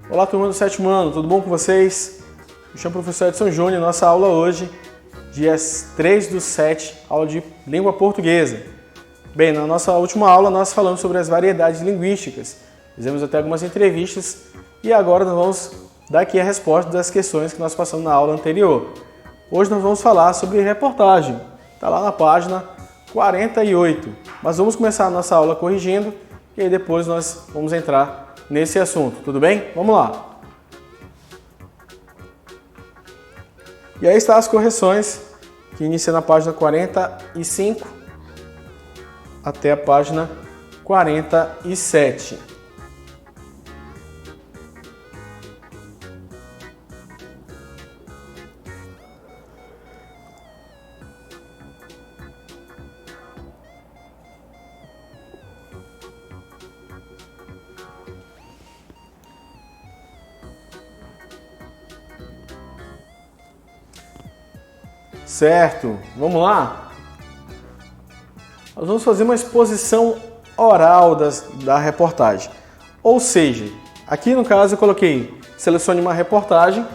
Olá, turma do 7º ano, tudo bom com vocês? Me chamo o professor Edson Júnior. Nossa aula hoje, dia 3/7, aula de língua portuguesa. Bem, na nossa última aula nós falamos sobre as variedades linguísticas, fizemos até algumas entrevistas e agora nós vamos dar aqui a resposta das questões que nós passamos na aula anterior. Hoje nós vamos falar sobre reportagem, está lá na página 48, mas vamos começar a nossa aula corrigindo e aí depois nós vamos entrar nesse assunto, tudo bem? Vamos lá! E aí estão as correções que iniciam na página 45 até a página 47. Certo, vamos lá? Nós vamos fazer uma exposição oral da reportagem. Ou seja, aqui no caso eu coloquei, selecione uma reportagem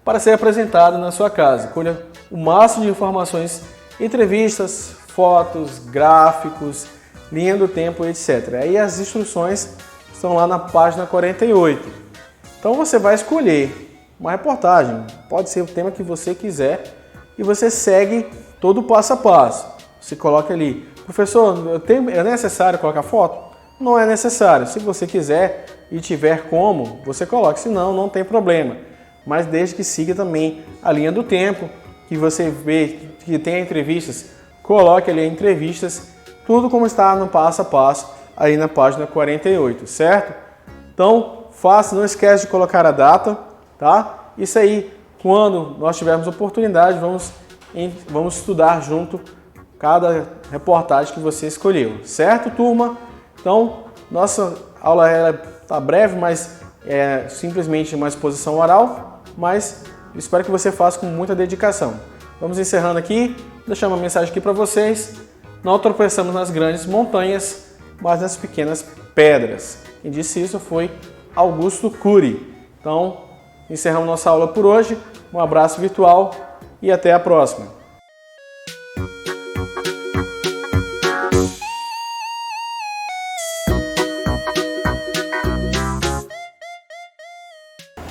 para ser apresentada na sua casa. Colha o máximo de informações, entrevistas, fotos, gráficos, linha do tempo, etc. Aí as instruções estão lá na página 48. Então você vai escolher uma reportagem, pode ser o tema que você quiser, e você segue todo o passo a passo. Você coloca ali, professor, é necessário colocar foto? Não é necessário. Se você quiser e tiver como, você coloca. Se não, não tem problema. Mas desde que siga também a linha do tempo, que você vê que tem entrevistas, coloque ali entrevistas, tudo como está no passo a passo aí na página 48, certo? Então, faça, não esquece de colocar a data, tá? Isso aí. Quando nós tivermos oportunidade, vamos estudar junto cada reportagem que você escolheu, certo, turma? Então, nossa aula está breve, mas é simplesmente uma exposição oral, mas espero que você faça com muita dedicação. Vamos encerrando aqui, deixando uma mensagem aqui para vocês. Não tropeçamos nas grandes montanhas, mas nas pequenas pedras. Quem disse isso foi Augusto Cury. Então, encerramos nossa aula por hoje. Um abraço virtual e até a próxima.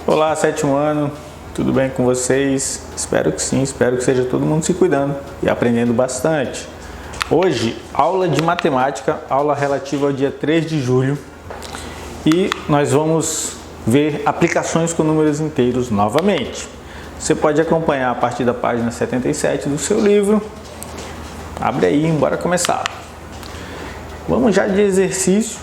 Olá, 7º ano, tudo bem com vocês? Espero que sim, espero que seja todo mundo se cuidando e aprendendo bastante. Hoje, aula de matemática, aula relativa ao dia 3 de julho e nós vamos ver aplicações com números inteiros novamente. Você pode acompanhar a partir da página 77 do seu livro. Abre aí, bora começar. Vamos já de exercício.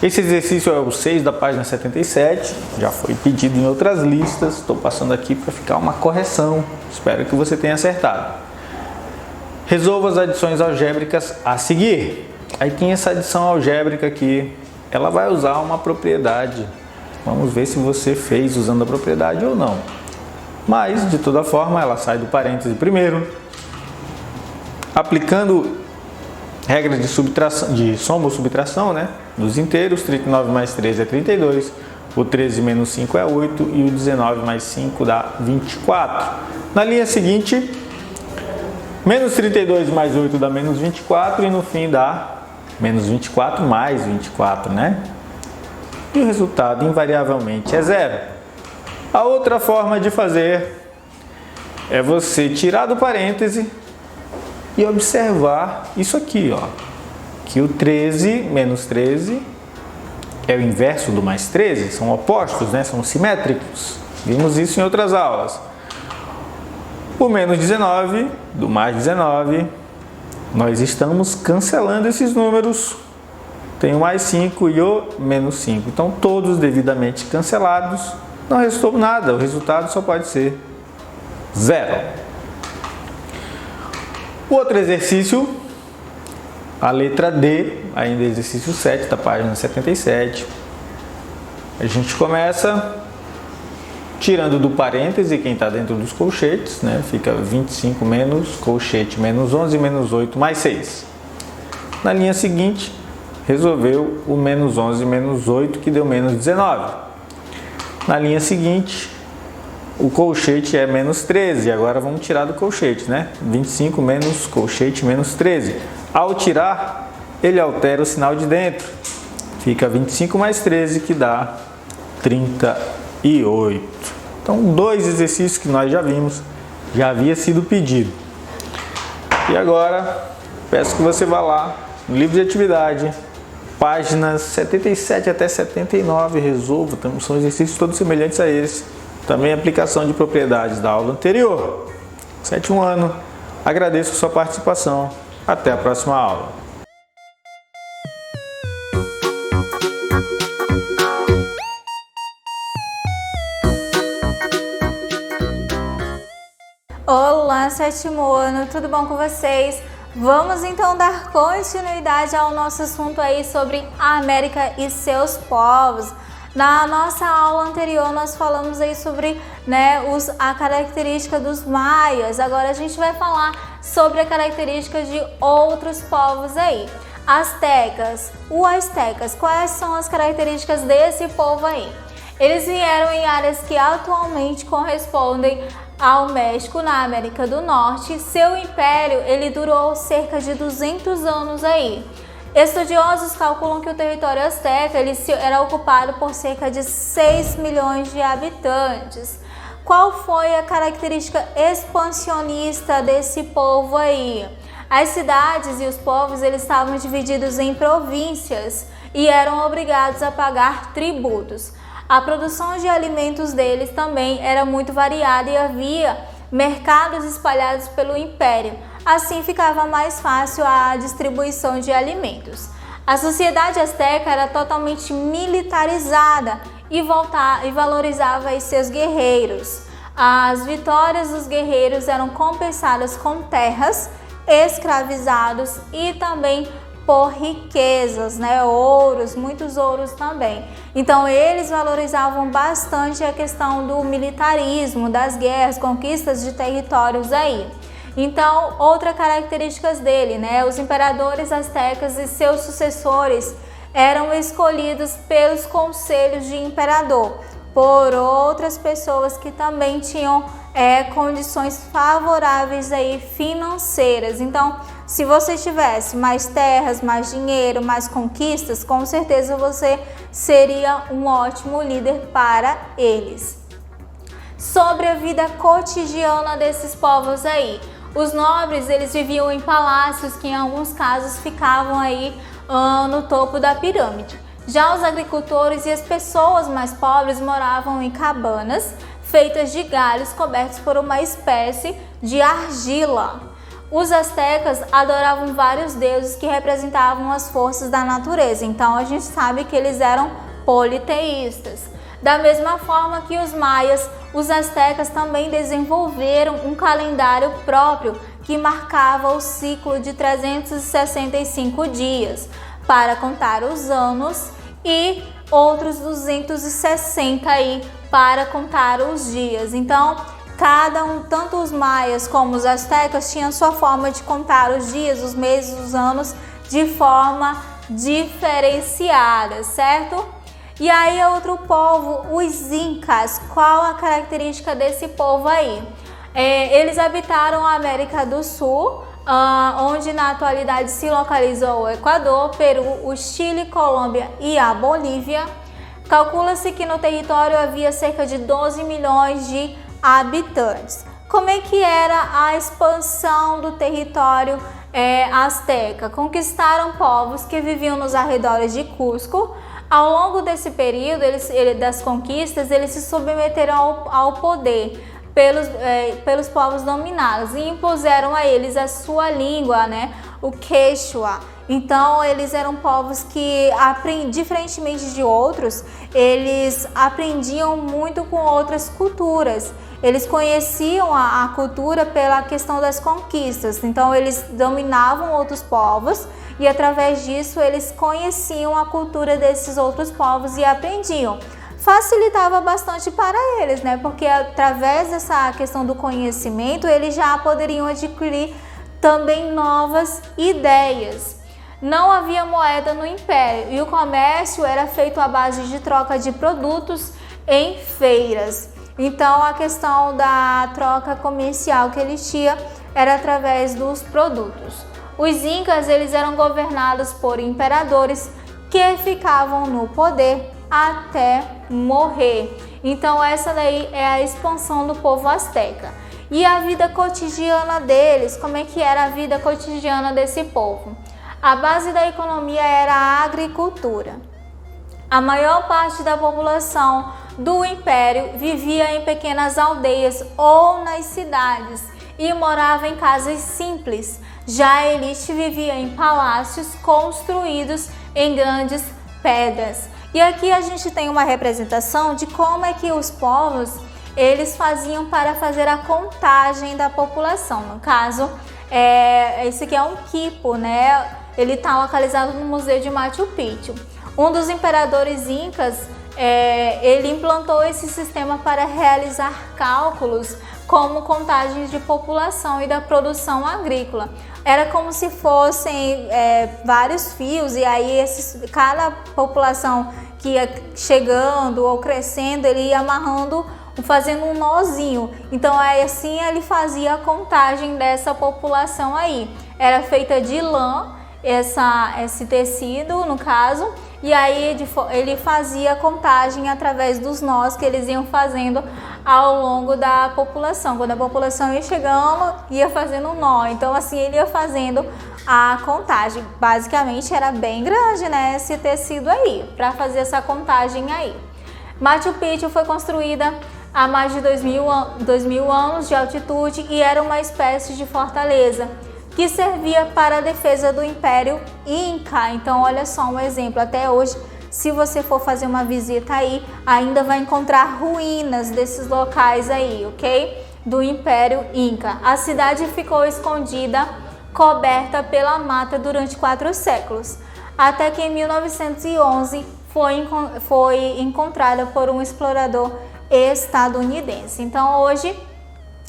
Esse exercício é o 6 da página 77. Já foi pedido em outras listas. Estou passando aqui para ficar uma correção. Espero que você tenha acertado. Resolva as adições algébricas a seguir. Aí tem essa adição algébrica aqui. Ela vai usar uma propriedade. Vamos ver se você fez usando a propriedade ou não. Mas, de toda forma, ela sai do parêntese primeiro. Aplicando regra de soma ou subtração, né? Dos inteiros, 39 mais 13 é 32. O 13 menos 5 é 8. E o 19 mais 5 dá 24. Na linha seguinte, menos 32 mais 8 dá menos 24. E no fim dá menos 24 mais 24, né? E o resultado invariavelmente é zero. A outra forma de fazer é você tirar do parêntese e observar isso aqui, ó, que o 13 menos 13 é o inverso do mais 13, são opostos, né? São simétricos. Vimos isso em outras aulas. O menos 19 do mais 19, nós estamos cancelando esses números. Tem o mais 5 e o menos 5. Então, todos devidamente cancelados. Não restou nada. O resultado só pode ser zero. O outro exercício, a letra D, ainda exercício 7 da página 77. A gente começa tirando do parêntese quem está dentro dos colchetes, né? Fica 25 menos colchete menos 11 menos 8 mais 6. Na linha seguinte, resolveu o menos 11 menos 8, que deu menos 19. Na linha seguinte, o colchete é menos 13, agora vamos tirar do colchete, né? 25 menos colchete menos 13. Ao tirar, ele altera o sinal de dentro. Fica 25 mais 13, que dá 38. Então, 2 exercícios que nós já vimos, já havia sido pedido. E agora, peço que você vá lá no livro de atividade, páginas 77 até 79, resolva. São exercícios todos semelhantes a esse. Também aplicação de propriedades da aula anterior. 7º ano, agradeço a sua participação. Até a próxima aula. Olá, 7º ano, tudo bom com vocês? Vamos então dar continuidade ao nosso assunto aí sobre a América e seus povos. Na nossa aula anterior nós falamos aí sobre, a característica dos maias. Agora a gente vai falar sobre a característica de outros povos aí. Astecas. Os astecas, quais são as características desse povo aí? Eles vieram em áreas que atualmente correspondem ao México, na América do Norte. Seu império, ele durou cerca de 200 anos aí. Estudiosos calculam que o território asteca ele era ocupado por cerca de 6 milhões de habitantes. Qual foi a característica expansionista desse povo aí? As cidades e os povos eles estavam divididos em províncias e eram obrigados a pagar tributos. A produção de alimentos deles também era muito variada e havia mercados espalhados pelo império. Assim ficava mais fácil a distribuição de alimentos. A sociedade asteca era totalmente militarizada e valorizava seus guerreiros. As vitórias dos guerreiros eram compensadas com terras, escravizados e também por riquezas, ouros, muitos ouros também. Então eles valorizavam bastante a questão do militarismo, das guerras, conquistas de territórios aí. Então, outra característica dele, os imperadores astecas e seus sucessores eram escolhidos pelos conselhos de imperador, por outras pessoas que também tinham condições favoráveis aí financeiras. Então, se você tivesse mais terras, mais dinheiro, mais conquistas, com certeza você seria um ótimo líder para eles. Sobre a vida cotidiana desses povos aí. Os nobres, eles viviam em palácios que em alguns casos ficavam aí no topo da pirâmide. Já os agricultores e as pessoas mais pobres moravam em cabanas feitas de galhos cobertos por uma espécie de argila. Os astecas adoravam vários deuses que representavam as forças da natureza, então a gente sabe que eles eram politeístas. Da mesma forma que os maias, os astecas também desenvolveram um calendário próprio que marcava o ciclo de 365 dias para contar os anos e outros 260 aí para contar os dias. Então, cada um, tanto os maias como os astecas, tinham sua forma de contar os dias, os meses, os anos de forma diferenciada, certo? E aí outro povo, os incas. Qual a característica desse povo aí? Eles habitaram a América do Sul, onde na atualidade se localizou o Equador, Peru, o Chile, Colômbia e a Bolívia. Calcula-se que no território havia cerca de 12 milhões de habitantes. Como é que era a expansão do território asteca? Conquistaram povos que viviam nos arredores de Cusco. Ao longo desse período das conquistas, eles se submeteram ao poder pelos povos dominados e impuseram a eles a sua língua, o Quechua. Então, eles eram povos que, diferentemente de outros, eles aprendiam muito com outras culturas. Eles conheciam a cultura pela questão das conquistas, então eles dominavam outros povos e através disso eles conheciam a cultura desses outros povos e aprendiam. Facilitava bastante para eles, né? Porque através dessa questão do conhecimento, eles já poderiam adquirir também novas ideias. Não havia moeda no Império e o comércio era feito à base de troca de produtos em feiras. Então a questão da troca comercial que eles tinham era através dos produtos. Os incas, eles eram governados por imperadores que ficavam no poder até morrer. Então essa daí é a expansão do povo asteca. E a vida cotidiana deles, como é que era a vida cotidiana desse povo? A base da economia era a agricultura. A maior parte da população do Império vivia em pequenas aldeias ou nas cidades e morava em casas simples. Já a elite vivia em palácios construídos em grandes pedras. E aqui a gente tem uma representação de como é que os povos eles faziam para fazer a contagem da população. No caso, esse aqui é um quipo, né? Ele está localizado no Museu de Machu Picchu. Um dos imperadores incas, ele implantou esse sistema para realizar cálculos como contagens de população e da produção agrícola. Era como se fossem vários fios e aí cada população que ia chegando ou crescendo, ele ia amarrando, fazendo um nozinho. Então aí assim ele fazia a contagem dessa população aí. Era feita de lã, esse tecido no caso, e aí ele fazia a contagem através dos nós que eles iam fazendo ao longo da população. Quando a população ia chegando, ia fazendo um nó. Então assim ele ia fazendo a contagem. Basicamente era bem grande, né, esse tecido aí, para fazer essa contagem aí. Machu Picchu foi construída há mais de 2000 anos de altitude e era uma espécie de fortaleza que servia para a defesa do Império Inca. Então olha só um exemplo, até hoje se você for fazer uma visita aí, ainda vai encontrar ruínas desses locais aí, ok? Do Império Inca. A cidade ficou escondida, coberta pela mata durante 4 séculos, até que em 1911 foi encontrada por um explorador estadunidense. Então hoje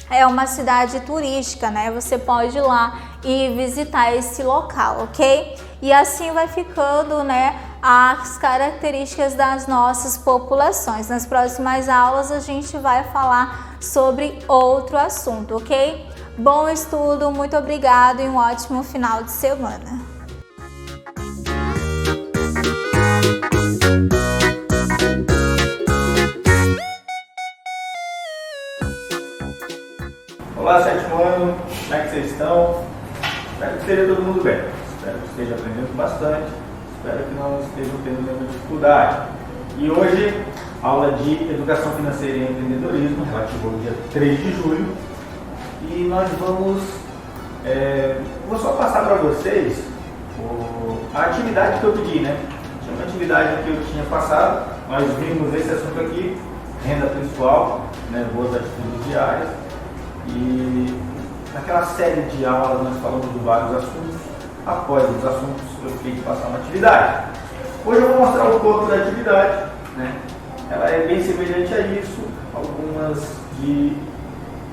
é uma cidade turística, né? Você pode ir lá e visitar esse local, ok? E assim vai ficando, né, as características das nossas populações. Nas próximas aulas a gente vai falar sobre outro assunto, ok? Bom estudo, muito obrigado e um ótimo final de semana. Olá, 7º ano, como é que vocês estão? Espero que esteja todo mundo bem, espero que esteja aprendendo bastante, espero que não estejam tendo nenhuma dificuldade. E hoje, aula de Educação Financeira e Empreendedorismo, relativo ao dia 3 de julho, e nós vou só passar para vocês a atividade que eu pedi, né? Tinha uma atividade que eu tinha passado, nós vimos esse assunto aqui, renda pessoal, né, boas atitudes diárias. E naquela série de aulas nós falamos de vários assuntos. Após os assuntos eu fiquei de passar uma atividade. Hoje eu vou mostrar o corpo da atividade, né? Ela é bem semelhante a isso, algumas de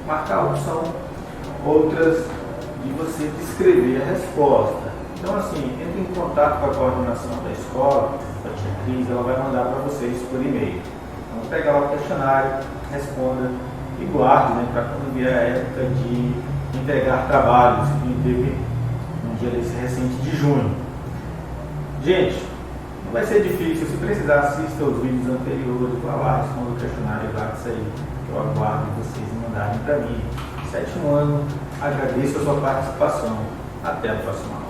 marcar a opção, outras de você descrever a resposta. Então assim, entre em contato com a coordenação da escola, a tia Cris, ela vai mandar para vocês por e-mail. Então pega lá o questionário, responda e guarde, né, para quando vier a época de entregar trabalhos, que teve um dia desse recente de junho. Gente, não vai ser difícil, se precisar assista os vídeos anteriores, vá lá, responda o questionário e guarde isso aí, eu aguardo vocês mandarem para mim. 7º ano, agradeço a sua participação, até a próxima.